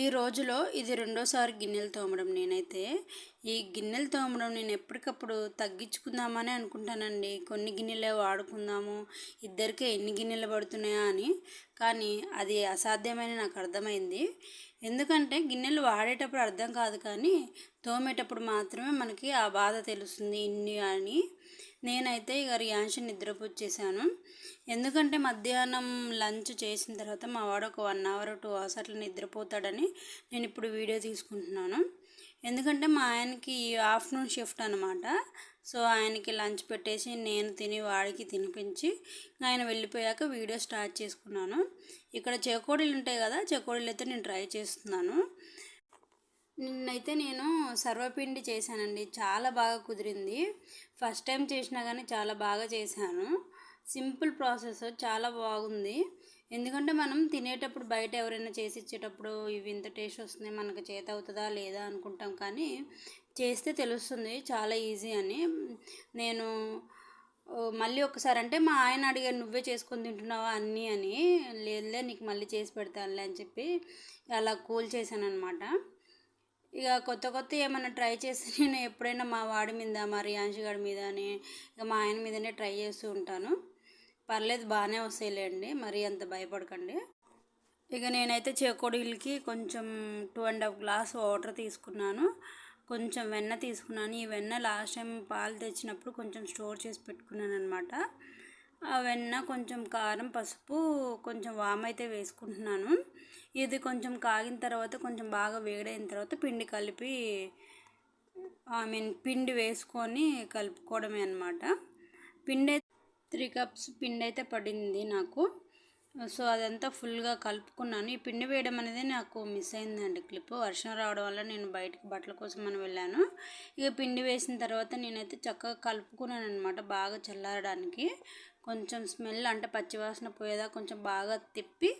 ఈ రోజులో ఇది రెండోసారి గిన్నెలు తోమడం నేనైతే. ఈ గిన్నెలు తోమడం నేను ఎప్పటికప్పుడు తగ్గించుకుందామని అనుకుంటానండి. కొన్ని గిన్నెలే వాడుకుందాము, ఇద్దరికే ఎన్ని గిన్నెలు పడుతున్నాయా అని. కానీ అది అసాధ్యమని నాకు అర్థమైంది. ఎందుకంటే గిన్నెలు వాడేటప్పుడు అర్థం కాదు, కానీ తోమేటప్పుడు మాత్రమే మనకి ఆ బాధ తెలుస్తుంది ఇన్ని అని. నేనైతే ఇక రియాన్షి నిద్రపుచ్చేసాను. ఎందుకంటే మధ్యాహ్నం లంచ్ చేసిన తర్వాత మా వాడు ఒక 1 అవర్ 2 అవర్స్ అట్లా నిద్రపోతాడని నేను ఇప్పుడు వీడియో తీసుకుంటున్నాను. ఎందుకంటే మా ఆయనకి ఆఫ్టర్నూన్ షిఫ్ట్ అనమాట. సో ఆయనకి లంచ్ పెట్టేసి నేను తిని వాడికి తినిపించి ఆయన వెళ్ళిపోయాక వీడియో స్టార్ట్ చేసుకున్నాను. ఇక్కడ చెకోడీలు ఉంటాయి కదా, చెకోడీలు అయితే నేను ట్రై చేస్తున్నాను. నిన్నైతే నేను సర్వపిండి చేశానండి. చాలా బాగా కుదిరింది. ఫస్ట్ టైం చేసినా కానీ చాలా బాగా చేశాను. సింపుల్ ప్రాసెస్, చాలా బాగుంది. ఎందుకంటే మనం తినేటప్పుడు బయట ఎవరైనా చేసి ఇచ్చేటప్పుడు ఇవి ఇంత టేస్ట్ వస్తుంది, మనకు చేత అవుతుందా లేదా అనుకుంటాం, కానీ చేస్తే తెలుస్తుంది చాలా ఈజీ అని. నేను మళ్ళీ ఒకసారి అంటే మా ఆయన అడిగారు, నువ్వే చేసుకొని తింటున్నావా అన్నీ అని. లేదులే, నీకు మళ్ళీ చేసి పెడతానులే అని చెప్పి అలా కూల్ చేశాను అనమాట. ఇక కొత్త కొత్త ఏమైనా ట్రై చేస్తే నేను ఎప్పుడైనా మా వాడి మీద, మా రియాన్షి గారి మీద అని, ఇక మా ఆయన మీదనే ట్రై చేస్తూ ఉంటాను. పర్లేదు, బాగానే వస్తాయిలేండి, మరీ అంత భయపడకండి. ఇక నేనైతే చెకోడీలకి కొంచెం 2.5 గ్లాస్ వాటర్ తీసుకున్నాను, కొంచెం వెన్న తీసుకున్నాను. ఈ వెన్న లాస్ట్ టైం పాలు తెచ్చినప్పుడు కొంచెం స్టోర్ చేసి పెట్టుకున్నాను అనమాట. ఆ వెన్న, కొంచెం కారం, పసుపు, కొంచెం వామైతే వేసుకుంటున్నాను. ఇది కొంచెం కాగిన తర్వాత, కొంచెం బాగా వేడైన తర్వాత పిండి కలిపి పిండి వేసుకొని కలుపుకోవడమే అనమాట. పిండి 3 కప్స్ పిండి అయితే పడింది నాకు. సో అదంతా ఫుల్గా కలుపుకున్నాను. ఈ పిండి వేయడం అనేది నాకు మిస్ అయిందండి క్లిప్. వర్షం రావడం వల్ల నేను బయటికి బట్టల కోసం అని వెళ్ళాను. ఇక పిండి వేసిన తర్వాత నేనైతే చక్కగా కలుపుకున్నాను అనమాట, బాగా చల్లారడానికి. కొంచెం స్మెల్ అంటే పచ్చివాసన పోయేదా కొంచెం బాగా తిప్పి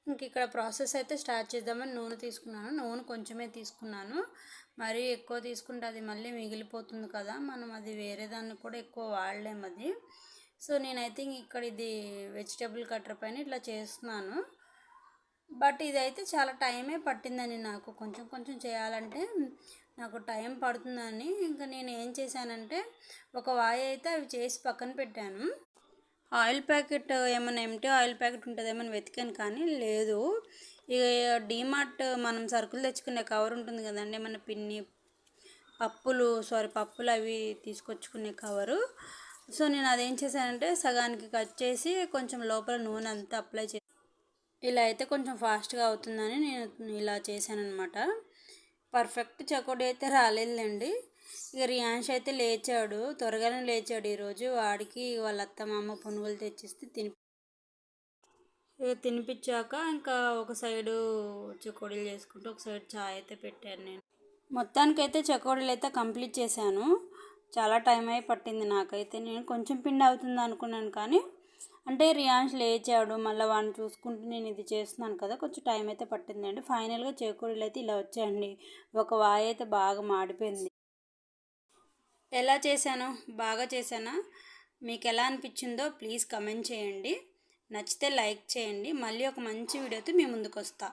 ఇంక ఇక్కడ ప్రాసెస్ అయితే స్టార్ట్ చేద్దామని నూనె తీసుకున్నాను. నూనె కొంచెమే తీసుకున్నాను, మరీ ఎక్కువ తీసుకుంటే అది మళ్ళీ మిగిలిపోతుంది కదా, మనం అది వేరే దాన్ని కూడా ఎక్కువ వాడలేము అది. సో నేనైతే ఇక్కడ ఇది వెజిటేబుల్ కట్టర్ పైన ఇట్లా చేస్తున్నాను. బట్ ఇదైతే చాలా టైమే పట్టిందని నాకు, కొంచెం కొంచెం చేయాలంటే నాకు టైం పడుతుందని. ఇంకా నేను ఏం చేశానంటే ఒక వాయి అయితే అవి చేసి పక్కన పెట్టాను. ఆయిల్ ప్యాకెట్ ఏమైనా ఎంటీ ఆయిల్ ప్యాకెట్ ఉంటుందేమని వెతికాను, కానీ లేదు. ఇక డీమార్ట్ మనం సరుకులు తెచ్చుకునే కవర్ ఉంటుంది కదండి, మన పప్పులు అవి తీసుకొచ్చుకునే కవరు. సో నేను అదేం చేశానంటే సగానికి కట్ చేసి కొంచెం లోపల నూనె అంతా అప్లై చేసి, ఇలా అయితే కొంచెం ఫాస్ట్గా అవుతుందని నేను ఇలా చేశాను అనమాట. పర్ఫెక్ట్ చకోడీ అయితే రాలేదులేండి. ఇక రియాన్ష్ అయితే లేచాడు, త్వరగానే లేచాడు ఈరోజు. వాడికి వాళ్ళ అత్తమామ పునుగులు తెచ్చిస్తే తినిపించాక ఇంకా ఒక సైడు చకోడీలు చేసుకుంటూ ఒక సైడ్ చాయ్ అయితే పెట్టాను నేను. మొత్తానికైతే చకోడీలు అయితే కంప్లీట్ చేశాను. చాలా టైం అయి పట్టింది నాకైతే. నేను కొంచెం పిండి అవుతుంది అనుకున్నాను, కానీ అంటే రియాన్ష్ లేచాడు, మళ్ళీ వాడిని చూసుకుంటూ నేను ఇది చేస్తున్నాను కదా, కొంచెం టైం అయితే పట్టిందండి. ఫైనల్గా చకోడీలు అయితే ఇలా వచ్చాయండి. ఒక వాయి అయితే బాగా మాడిపోయింది. ఎలా చేశాను, బాగా చేశానా? మీకు ఎలా అనిపించిందో ప్లీజ్ కమెంట్ చేయండి. నచ్చితే లైక్ చేయండి. మళ్ళీ ఒక మంచి వీడియోతో మీ ముందుకు వస్తా.